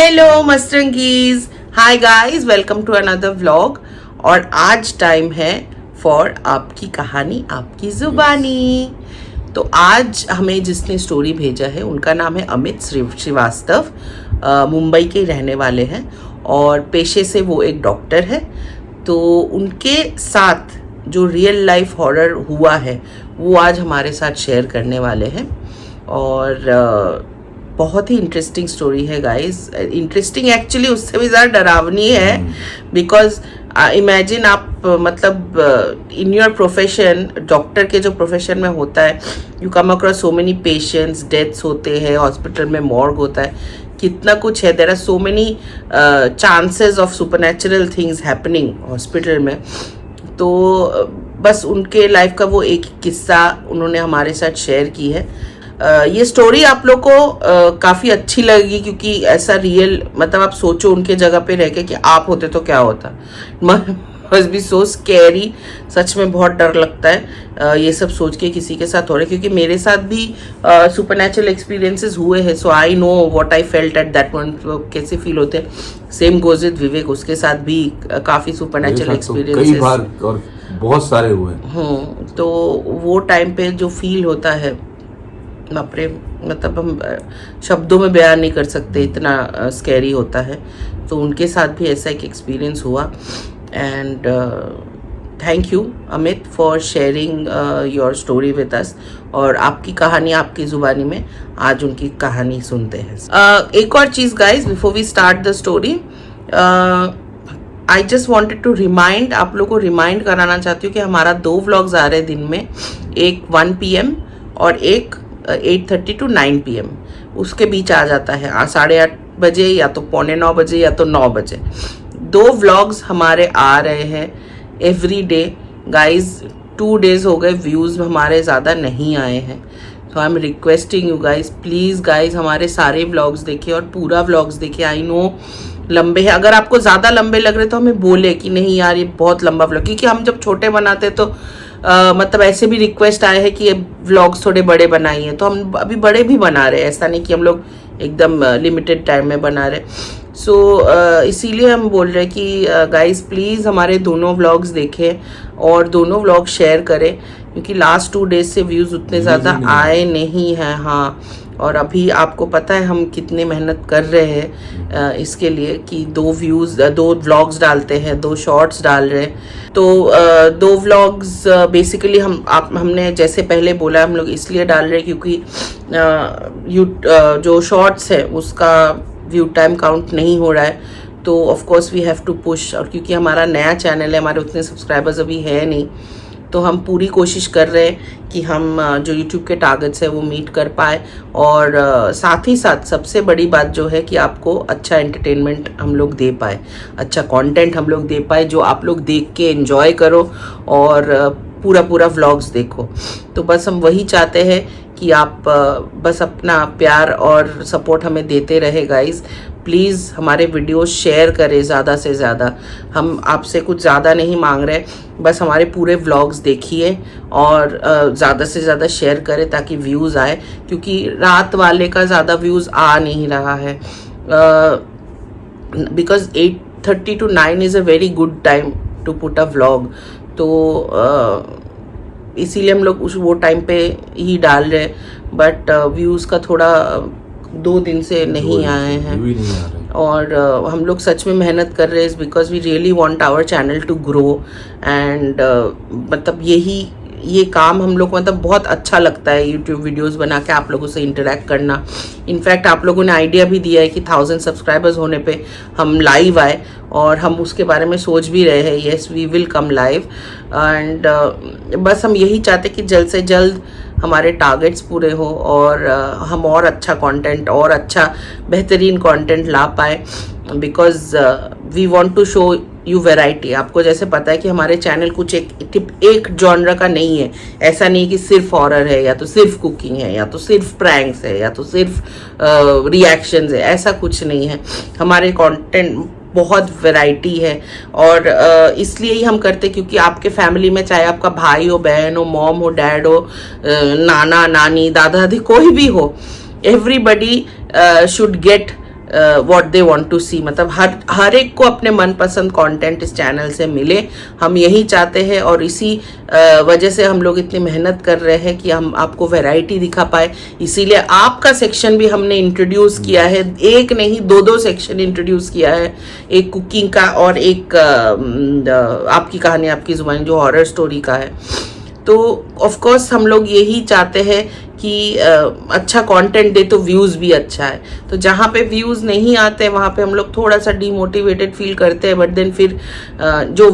Hello Mastrangis, hi guys, welcome to another vlog. और आज time है फॉर आपकी कहानी आपकी जुबानी। तो आज हमें जिसने स्टोरी भेजा है उनका नाम है अमित श्रीवास्तव। मुंबई के रहने वाले हैं और पेशे से वो एक डॉक्टर है। तो उनके साथ जो रियल लाइफ हॉरर हुआ है वो आज हमारे साथ शेयर करने वाले हैं। और बहुत ही इंटरेस्टिंग स्टोरी है गाइस। इंटरेस्टिंग एक्चुअली उससे भी ज़्यादा डरावनी है। बिकॉज इमेजिन आप मतलब इन योर प्रोफेशन, डॉक्टर के जो प्रोफेशन में होता है, you come across so many patients, deaths होते हैं, हॉस्पिटल में मॉर्ग होता है, कितना कुछ है। There are so many chances of supernatural things happening hospital में। तो बस उनके लाइफ का वो एक किस्सा उन्होंने हमारे साथ शेयर की है। ये स्टोरी आप लोग को काफ़ी अच्छी लगेगी क्योंकि ऐसा रियल, मतलब आप सोचो उनके जगह पे रह के कि आप होते तो क्या होता। Must be so scary. सच में बहुत डर लगता है ये सब सोच के किसी के साथ हो रहा है, क्योंकि मेरे साथ भी सुपरनैचुरल एक्सपीरियंसेस हुए हैं। So I know what I felt at that moment, कैसे फील होते हैं। सेम गोज विद विवेक, उसके साथ भी काफ़ी सुपरनैचुरल एक्सपीरियंसेस कई बार और बहुत सारे हुए। तो वो टाइम पे जो फील होता है, बापरे, मतलब हम शब्दों में बयान नहीं कर सकते, इतना स्कैरी होता है। तो उनके साथ भी ऐसा एक एक्सपीरियंस हुआ। And thank you Amit for sharing your story with us. और आपकी कहानी आपकी ज़ुबानी में आज उनकी कहानी सुनते हैं। एक और चीज़ guys, before we start the story, I just wanted to remind, आप लोग को रिमाइंड कराना चाहती हूँ कि हमारा 2 व्लॉग्स आ रहे हैं दिन में, एक 1 PM और एक 8:30 to 9 PM, उसके बीच आ जाता है 8:30 बजे या तो 8:45 बजे या तो 9 बजे। 2 व्लॉग्स हमारे आ रहे हैं एवरी डे गाइज। 2 डेज हो गए, व्यूज़ हमारे ज़्यादा नहीं आए हैं। तो I am requesting you guys, please guys हमारे सारे व्लॉग्स देखिए और पूरा व्लॉग्स देखिए। आई नो लंबे हैं, अगर आपको ज़्यादा लंबे लग रहे तो हमें बोले कि नहीं यार ये बहुत लंबा व्लॉग, क्योंकि हम जब छोटे बनाते तो मतलब ऐसे भी रिक्वेस्ट आए हैं कि ये व्लॉग्स थोड़े बड़े बनाइए, तो हम अभी बड़े भी बना रहे हैं। ऐसा नहीं कि हम लोग एकदम लिमिटेड टाइम में बना रहे। सो इसीलिए हम बोल रहे हैं कि गाइस प्लीज़ हमारे दोनों व्लॉग्स देखें और दोनों व्लॉग शेयर करें, क्योंकि लास्ट 2 डेज से व्यूज़ उतने ज़्यादा आए नहीं हैं। हाँ, और अभी आपको पता है हम कितनी मेहनत कर रहे हैं इसके लिए कि 2 व्लॉग्स डालते हैं, 2 शॉर्ट्स डाल रहे हैं। तो 2 व्लॉग्स बेसिकली हमने जैसे पहले बोला, हम लोग इसलिए डाल रहे हैं क्योंकि जो शॉर्ट्स है उसका व्यू टाइम काउंट नहीं हो रहा है। तो of course we have to push, और क्योंकि हमारा नया चैनल है, हमारे उतने सब्सक्राइबर्स अभी है नहीं, तो हम पूरी कोशिश कर रहे हैं कि हम जो YouTube के टारगेट्स है वो मीट कर पाए। और साथ ही साथ सबसे बड़ी बात जो है कि आपको अच्छा एंटरटेनमेंट हम लोग दे पाए, अच्छा कंटेंट हम लोग दे पाए जो आप लोग देख के एंजॉय करो और पूरा व्लॉग्स देखो। तो बस हम वही चाहते हैं कि आप बस अपना प्यार और सपोर्ट हमें देते रहे गाइस। प्लीज़ हमारे वीडियोस शेयर करें ज़्यादा से ज़्यादा। हम आपसे कुछ ज़्यादा नहीं मांग रहे, बस हमारे पूरे व्लॉग्स देखिए और ज़्यादा से ज़्यादा शेयर करें ताकि व्यूज़ आए, क्योंकि रात वाले का ज़्यादा व्यूज़ आ नहीं रहा है। Because 8:30 to 9 is a very good time to put a vlog. तो इसीलिए हम लोग वो टाइम पे ही डाल रहे हैं, बट व्यूज़ का थोड़ा 2 दिन से नहीं आए हैं। और हम लोग सच में मेहनत कर रहे हैं because we really want our channel to grow. And मतलब ये काम हम लोग को मतलब बहुत अच्छा लगता है, यूट्यूब वीडियोस बना के आप लोगों से इंटरेक्ट करना। इनफैक्ट आप लोगों ने आइडिया भी दिया है कि 1000 सब्सक्राइबर्स होने पे हम लाइव आए, और हम उसके बारे में सोच भी रहे हैं। Yes, we will come live. And बस हम यही चाहते कि जल्द से जल्द हमारे टारगेट्स पूरे हो और हम और अच्छा कंटेंट और अच्छा बेहतरीन कंटेंट ला पाए, because we want to show you variety. आपको जैसे पता है कि हमारे चैनल कुछ एक जॉनर का नहीं है। ऐसा नहीं कि सिर्फ हॉरर है या तो सिर्फ कुकिंग है या तो सिर्फ प्रैंक्स है या तो सिर्फ रिएक्शंस है, ऐसा कुछ नहीं है। हमारे कंटेंट बहुत वैरायटी है और इसलिए ही हम करते, क्योंकि आपके फैमिली में चाहे आपका भाई हो, बहन हो, मॉम हो, डैड हो, नाना नानी, दादा दादी, कोई भी हो, everybody should get what they want to see, मतलब हर एक को अपने मनपसंद कंटेंट इस चैनल से मिले, हम यही चाहते हैं। और इसी वजह से हम लोग इतनी मेहनत कर रहे हैं कि हम आपको वैरायटी दिखा पाए। इसीलिए आपका सेक्शन भी हमने इंट्रोड्यूस किया है, एक नहीं दो सेक्शन इंट्रोड्यूस किया है, एक कुकिंग का और एक आपकी कहानी आपकी जुबानी जो हॉरर स्टोरी का है। तो ऑफ कोर्स हम लोग यही चाहते हैं कि अच्छा कंटेंट दे तो व्यूज़ भी अच्छा है। तो जहाँ पे व्यूज़ नहीं आते वहाँ पे हम लोग थोड़ा सा डीमोटिवेटेड फील करते हैं, बट देन फिर जो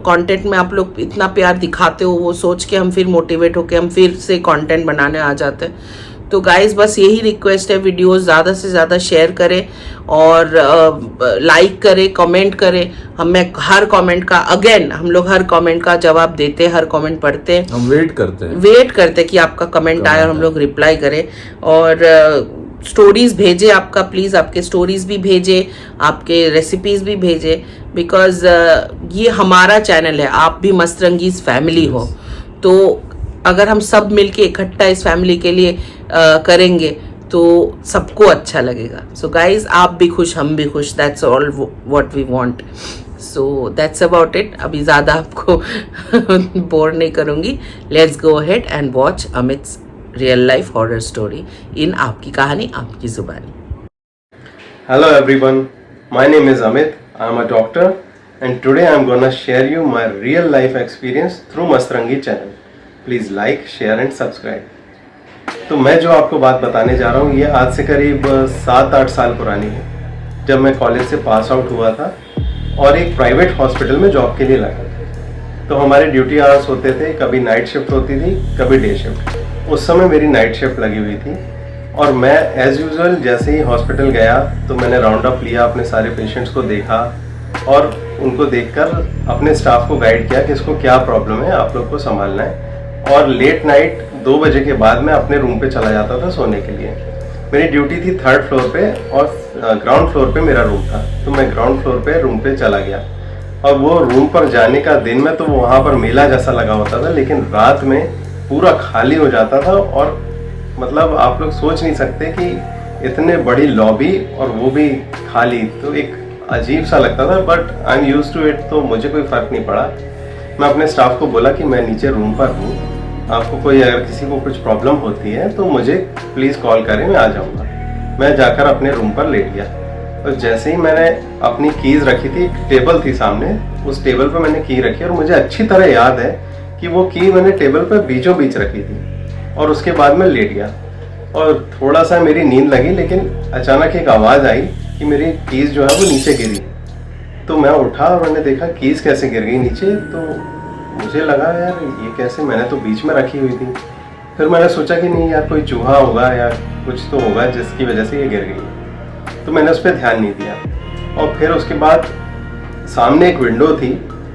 कंटेंट में आप लोग इतना प्यार दिखाते हो वो सोच के हम फिर मोटिवेट होके हम फिर से कंटेंट बनाने आ जाते हैं। तो गाइस बस यही रिक्वेस्ट है, वीडियोस ज़्यादा से ज़्यादा शेयर करें और लाइक करें, कमेंट करें। हमें हर कमेंट का हम लोग हर कमेंट का जवाब देते हैं, हर कमेंट पढ़ते हैं, हम वेट करते हैं कि आपका कमेंट आए और हम लोग रिप्लाई करें। और स्टोरीज भेजे आपका, प्लीज़ आपके स्टोरीज भी भेजे, आपके रेसिपीज भी भेजे, बिकॉज ये हमारा चैनल है, आप भी मस्तरंगीज फैमिली हो। तो अगर हम सब मिलके इकट्ठा इस फैमिली के लिए करेंगे तो सबको अच्छा लगेगा। सो गाइज आप भी खुश हम भी खुश, that's all what we want. So that's about it. अभी ज़्यादा आपको बोर नहीं करूँगी। Let's go ahead and watch Amit's real life horror story in आपकी कहानी आपकी जुबानी। Hello everyone, my name is Amit. I am a doctor and today I am gonna share you my real life experience through Mastrangi channel. Please like, share and subscribe. तो मैं जो आपको बात बताने जा रहा हूँ ये आज से करीब 7-8 साल पुरानी है, जब मैं कॉलेज से पास आउट हुआ था और एक प्राइवेट हॉस्पिटल में जॉब के लिए लगा था। तो हमारे ड्यूटी आवर्स होते थे, कभी नाइट शिफ्ट होती थी, कभी डे शिफ्ट। उस समय मेरी नाइट शिफ्ट लगी हुई थी और मैं एज यूजुअल जैसे ही हॉस्पिटल गया तो मैंने राउंड अप लिया, अपने सारे पेशेंट्स को देखा और उनको देखकर अपने स्टाफ को गाइड किया कि इसको क्या प्रॉब्लम है, आप लोग को संभालना है। और लेट नाइट 2 बजे के बाद मैं अपने रूम पे चला जाता था सोने के लिए। मेरी ड्यूटी थी 3rd फ्लोर पे और ग्राउंड फ्लोर पे मेरा रूम था। तो मैं ग्राउंड फ्लोर पे रूम पे चला गया और वो रूम पर जाने का दिन में तो वहाँ पर मेला जैसा लगा होता था, लेकिन रात में पूरा खाली हो जाता था। और मतलब आप लोग सोच नहीं सकते कि इतने बड़ी लॉबी और वो भी खाली, तो एक अजीब सा लगता था। But I am used to it, तो मुझे कोई फ़र्क नहीं पड़ा। मैं अपने स्टाफ को बोला कि मैं नीचे रूम पर हूँ, आपको कोई अगर किसी को कुछ प्रॉब्लम होती है तो मुझे प्लीज़ कॉल करें, मैं आ जाऊँगा। मैं जाकर अपने रूम पर लेट गया और जैसे ही मैंने अपनी कीज़ रखी थी, एक टेबल थी सामने, उस टेबल पर मैंने की रखी और मुझे अच्छी तरह याद है कि वो की मैंने टेबल पर बीचों बीच रखी थी। और उसके बाद मैं लेट गया और थोड़ा सा मेरी नींद लगी, लेकिन अचानक एक आवाज़ आई कि मेरी कीज़ जो है वो नीचे गिरी। तो मैं उठा और मैंने देखा कीज़ कैसे गिर गई नीचे। तो मुझे लगा यार ये कैसे, मैंने तो बीच में रखी हुई थी। फिर मैंने सोचा कि नहीं यार कोई चूहा होगा या कुछ तो होगा जिसकी वजह से ये गिर गई। तो मैंने उस पर ध्यान नहीं दिया। और फिर उसके बाद सामने एक विंडो थी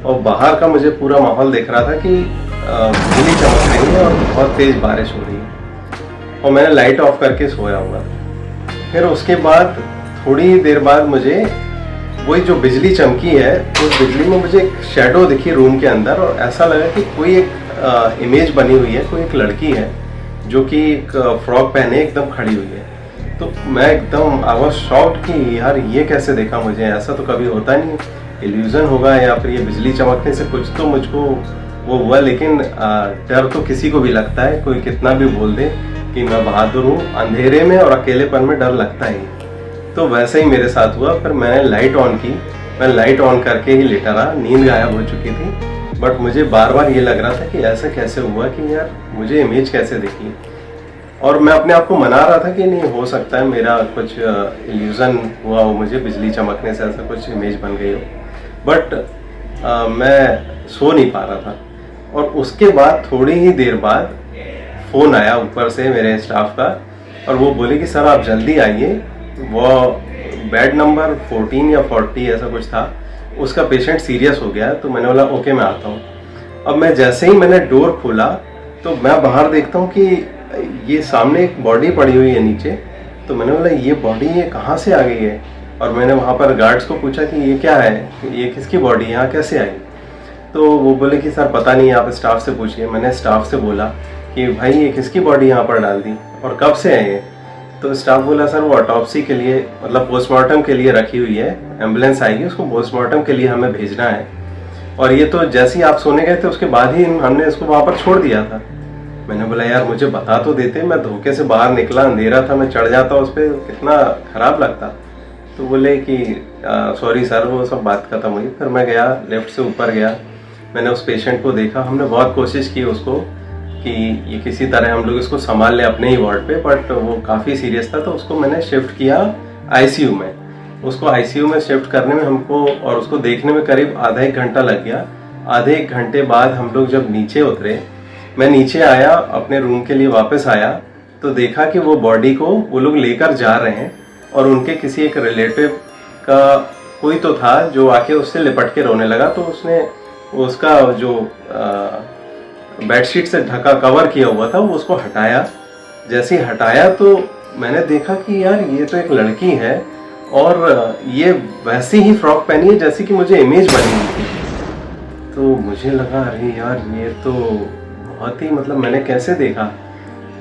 और बाहर का मुझे पूरा माहौल दिख रहा था कि बिजली चमक रही है और बहुत तेज़ बारिश हो रही है और मैंने लाइट ऑफ करके सोया हुआ। फिर उसके बाद थोड़ी देर बाद मुझे वही जो बिजली चमकी है, उस बिजली में मुझे एक शैडो दिखी रूम के अंदर और ऐसा लगा कि कोई एक इमेज बनी हुई है, कोई एक लड़की है जो कि एक फ्रॉक पहने एकदम खड़ी हुई है। तो मैं एकदम आई वाज शॉक्ड कि यार ये कैसे देखा मुझे, ऐसा तो कभी होता नहीं, इल्यूजन होगा या फिर ये बिजली चमकने से कुछ तो मुझको वो हुआ। लेकिन डर तो किसी को भी लगता है, कोई कितना भी बोल दे कि मैं बहादुर हूँ, अंधेरे में और अकेलेपन में डर लगता ही। तो वैसे ही मेरे साथ हुआ। फिर मैंने लाइट ऑन की, मैं लाइट ऑन करके ही लेटा रहा, नींद गायब हो चुकी थी। बट मुझे बार बार ये लग रहा था कि ऐसा कैसे हुआ कि यार मुझे इमेज कैसे दिखी। और मैं अपने आप को मना रहा था कि नहीं हो सकता है मेरा कुछ इल्यूजन हुआ हो, मुझे बिजली चमकने से ऐसा कुछ इमेज बन गई हो। बट मैं सो नहीं पा रहा था। और उसके बाद थोड़ी ही देर बाद फ़ोन आया ऊपर से मेरे स्टाफ का और वो बोले कि सर आप जल्दी आइए, वो बेड नंबर 14 या 40 ऐसा कुछ था, उसका पेशेंट सीरियस हो गया है। तो मैंने बोला ओके मैं आता हूँ। अब मैं जैसे ही मैंने डोर खोला तो मैं बाहर देखता हूँ कि ये सामने एक बॉडी पड़ी हुई है नीचे। तो मैंने बोला ये बॉडी ये कहाँ से आ गई है। और मैंने वहाँ पर गार्ड्स को पूछा कि ये क्या है, ये किसकी बॉडी यहाँ कैसे आई। तो वो बोले कि सर पता नहीं, आप स्टाफ से पूछिए। मैंने स्टाफ से बोला कि भाई ये किसकी बॉडी यहाँ पर डाल दी और कब से है ये। तो स्टाफ बोला सर वो ऑटोप्सी के लिए मतलब पोस्टमार्टम के लिए रखी हुई है, एम्बुलेंस आएगी, उसको पोस्टमार्टम के लिए हमें भेजना है। और ये तो जैसे ही आप सोने गए थे उसके बाद ही हमने इसको वहाँ पर छोड़ दिया था। मैंने बोला यार मुझे बता तो देते, मैं धोखे से बाहर निकला, अंधेरा था, मैं चढ़ जाता उस पर, कितना खराब लगता। तो बोले कि सॉरी सर, वो सब बात खत्म हुई। फिर मैं गया, लिफ्ट से ऊपर गया, मैंने उस पेशेंट को देखा। हमने बहुत कोशिश की उसको कि ये किसी तरह हम लोग इसको संभाल लें अपने ही वार्ड पे, बट वो काफ़ी सीरियस था। तो उसको मैंने शिफ्ट किया आईसीयू में। उसको आईसीयू में शिफ्ट करने में हमको और उसको देखने में करीब आधा एक घंटा लग गया। आधे एक घंटे बाद हम लोग जब नीचे उतरे, मैं नीचे आया, अपने रूम के लिए वापस आया, तो देखा कि वो बॉडी को वो लोग लेकर जा रहे हैं और उनके किसी एक रिलेटिव का कोई तो था जो आके उससे लिपट के रोने लगा। तो उसने उसका जो बेडशीट से ढका कवर किया हुआ था वो उसको हटाया। जैसे ही हटाया तो मैंने देखा कि यार ये तो एक लड़की है और ये वैसी ही फ्रॉक पहनी है जैसी कि मुझे इमेज बनी हुई थी। तो मुझे लगा अरे यार ये तो बहुत ही मतलब मैंने कैसे देखा,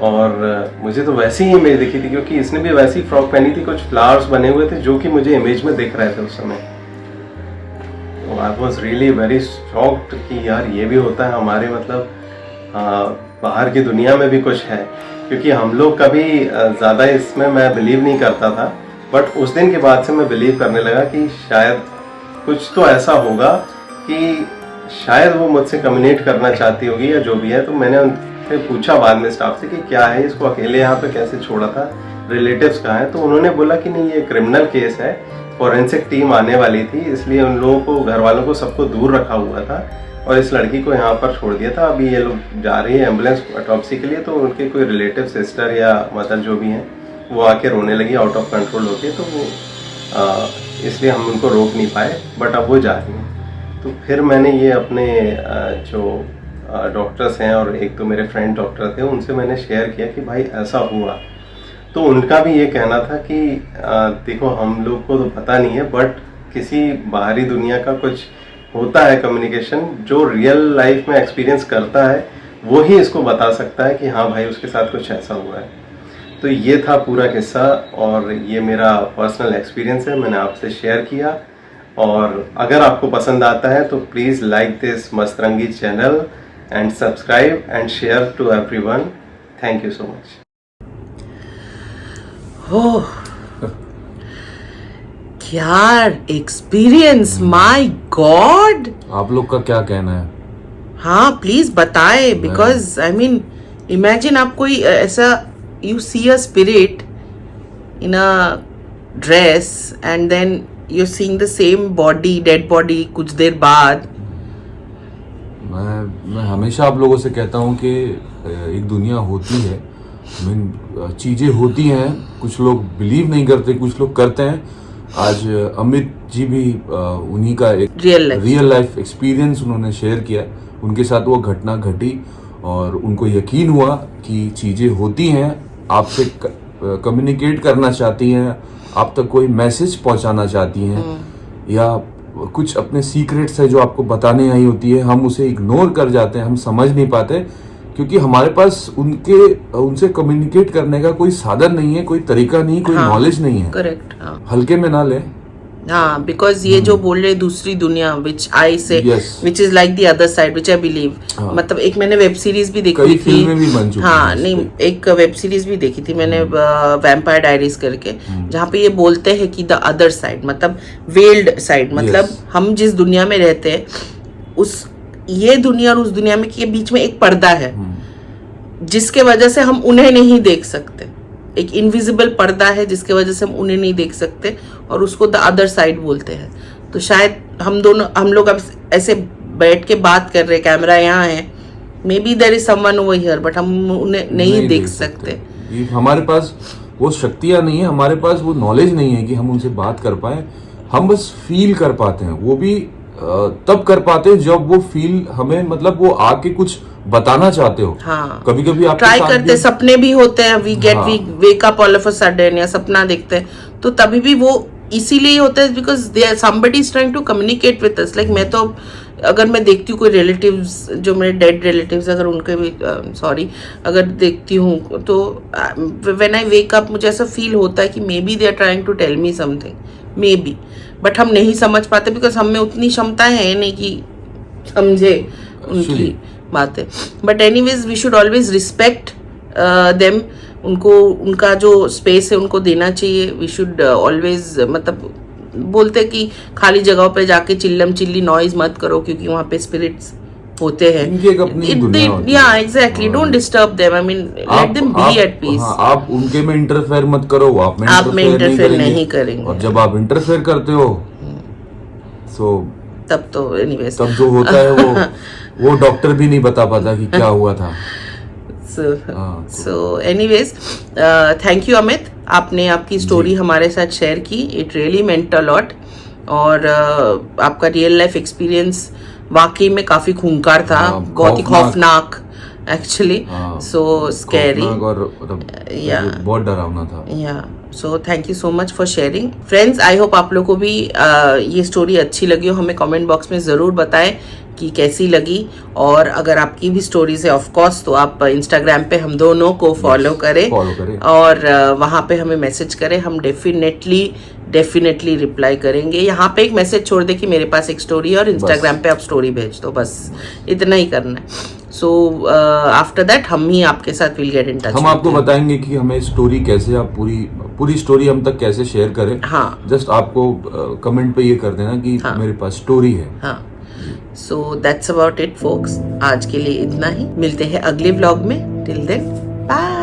और मुझे तो वैसी ही इमेज दिखी थी क्योंकि इसने भी वैसी फ्रॉक पहनी थी, कुछ फ्लावर्स बने हुए थे जो कि मुझे इमेज में दिख रहे थे उस समय। तो I was really very shocked कि यार ये भी होता है हमारे मतलब बाहर की दुनिया में भी कुछ है, क्योंकि हम लोग कभी ज़्यादा इसमें मैं बिलीव नहीं करता था, बट उस दिन के बाद से मैं बिलीव करने लगा कि शायद कुछ तो ऐसा होगा कि शायद वो मुझसे कम्युनिकेट करना चाहती होगी या जो भी है। तो मैंने उनसे पूछा बाद में स्टाफ से कि क्या है, इसको अकेले यहाँ पे कैसे छोड़ा था, रिलेटिव्स कहाँ हैं? तो उन्होंने बोला कि नहीं ये क्रिमिनल केस है, फॉरेंसिक टीम आने वाली थी इसलिए उन लोगों को, घर वालों को सबको दूर रखा हुआ था और इस लड़की को यहाँ पर छोड़ दिया था। अभी ये लोग जा रही है एम्बुलेंस ऑटोप्सी के लिए, तो उनके कोई रिलेटिव सिस्टर या मदर जो भी हैं वो आके रोने लगी आउट ऑफ कंट्रोल होके, तो वो इसलिए हम उनको रोक नहीं पाए, बट अब वो जा रही हैं। तो फिर मैंने ये अपने जो डॉक्टर्स हैं और एक तो मेरे फ्रेंड डॉक्टर थे उनसे मैंने शेयर किया कि भाई ऐसा हुआ। तो उनका भी ये कहना था कि देखो हम लोग को तो पता नहीं है, बट किसी बाहरी दुनिया का कुछ होता है कम्युनिकेशन, जो रियल लाइफ में एक्सपीरियंस करता है वो ही इसको बता सकता है कि हाँ भाई उसके साथ कुछ ऐसा हुआ है। तो ये था पूरा किस्सा और ये मेरा पर्सनल एक्सपीरियंस है, मैंने आपसे शेयर किया। और अगर आपको पसंद आता है तो please like this Mastrangi channel and subscribe and share to everyone. Thank you so much. Oh क्या एक्सपीरियंस, माय गॉड। आप लोग का क्या कहना है? हाँ प्लीज बताए, बिकॉज आई मीन इमेजिन आप कोई ऐसा, you see a spirit in a dress and then you seeing the same body, dead body कुछ देर बाद। मैं हमेशा आप लोगों से कहता हूँ कि एक दुनिया होती है, चीज़ें होती हैं, कुछ लोग बिलीव नहीं करते, कुछ लोग करते हैं। आज अमित जी भी उन्हीं का एक रियल लाइफ एक्सपीरियंस उन्होंने शेयर किया, उनके साथ वो घटना घटी और उनको यकीन हुआ कि चीज़ें होती हैं, आपसे कम्युनिकेट करना चाहती हैं, आप तक कोई मैसेज पहुंचाना चाहती हैं, या कुछ अपने सीक्रेट्स है जो आपको बताने आई होती है, हम उसे इग्नोर कर जाते हैं, हम समझ नहीं पाते क्योंकि हमारे पास उनसे कम्युनिकेट करने का कोई साधन नहीं है, कोई तरीका नहीं, कोई नॉलेज नहीं है। करेक्ट, हल्के में ना ले। हाँ, बिकॉज ये जो बोल रहे दूसरी दुनिया, विच आई से, which is like the other side, which I believe. मतलब एक मैंने वेब सीरीज भी देखी थी, हाँ नहीं, एक वेब सीरीज भी देखी थी मैंने, वैम्पायर डायरीज करके, जहाँ पे ये बोलते हैं कि द अदर साइड मतलब वेल्ड साइड, मतलब हम जिस दुनिया में रहते हैं उस ये दुनिया और उस दुनिया में के बीच में एक पर्दा है जिसके वजह से हम उन्हें नहीं देख सकते। एक इनविजिबल पर्दा है जिसके वजह से हम उन्हें नहीं देख सकते और उसको द अदर साइड बोलते हैं। तो शायद हम लोग अब ऐसे बैठ के बात कर रहे, कैमरा यहाँ है, maybe there is someone over here, but हम उन्हें नहीं देख सकते। हमारे पास वो शक्तियाँ नहीं है, हमारे पास वो नॉलेज नहीं है कि हम उनसे बात कर पाए। हम बस फील कर पाते हैं, वो भी तब कर पाते हैं जब वो फील हमें, मतलब वो आके कुछ बताना चाहते हो। हाँ, कभी कभी आप ट्राई करते, सपने भी होते हैं, we wake up all of a sudden, या सपना देखते हैं, तो तभी भी वो इसीलिए होता है because somebody is trying to communicate with us. Like मैं तो अगर मैं देखती हूँ कोई रिलेटिव्स, जो मेरे डेड रिलेटिव्स, अगर उनके भी सॉरी अगर देखती हूँ तो व्हेन आई वेक अप मुझे ऐसा फील होता है कि maybe they are trying to tell me something, maybe, but हम नहीं समझ पाते बिकॉज हम में उतनी क्षमताएं हैं नहीं कि समझे उनकी बातें. But anyways we should always respect them. उनको उनका जो स्पेस है उनको देना चाहिए. वी शुड ऑलवेज, मतलब बोलते कि खाली जगहों पे जाके चिल्लम चिल्ली नॉइज मत करो क्योंकि वहाँ पे स्पिरिट्स होते हैं. इनकी एक अपनी दुनिया होती है. या exactly, don't disturb them. I mean let them be at peace. आप उनके में इंटरफेयर मत करो, आप में इंटरफेयर नहीं करेंगे. और जब आप इंटरफेयर करते हो सो तब तो एनीवेज तब जो होता है वो डॉक्टर भी नहीं बता पाता कि क्या हुआ था. So anyways thank you Amit, आपने आपकी स्टोरी हमारे साथ शेयर की. It really meant a lot. और आपका रियल लाइफ एक्सपीरियंस वाकई में काफी खूंखार था, बहुत ही खौफनाक एक्चुअली. सो स्कैरी और बहुत डरावना था. या so thank you so much for sharing. Friends, I hope आप लोगों को भी ये स्टोरी अच्छी लगी हो. हमें कमेंट बॉक्स में ज़रूर बताएं कि कैसी लगी. और अगर आपकी भी स्टोरीज है ऑफ कोर्स तो आप इंस्टाग्राम पे हम दोनों को फॉलो करें और वहाँ पे हमें मैसेज करें. हम डेफिनेटली रिप्लाई करेंगे. यहाँ पे एक मैसेज छोड़ दे कि मेरे पास एक स्टोरी है और इंस्टाग्राम पे आप स्टोरी भेज दो, बस इतना ही करना है. सो आफ्टर दैट हम ही आपके साथ विल गेट इन टच. हम आपको बताएंगे कि हमें स्टोरी कैसे, आप पूरी स्टोरी हम तक कैसे शेयर करें. हाँ, जस्ट आपको कमेंट पे ये कर देना कि मेरे पास स्टोरी है. हाँ. सो दैट्स अबाउट इट फोक्स. आज के लिए इतना ही. मिलते हैं अगले व्लॉग में. Till then bye.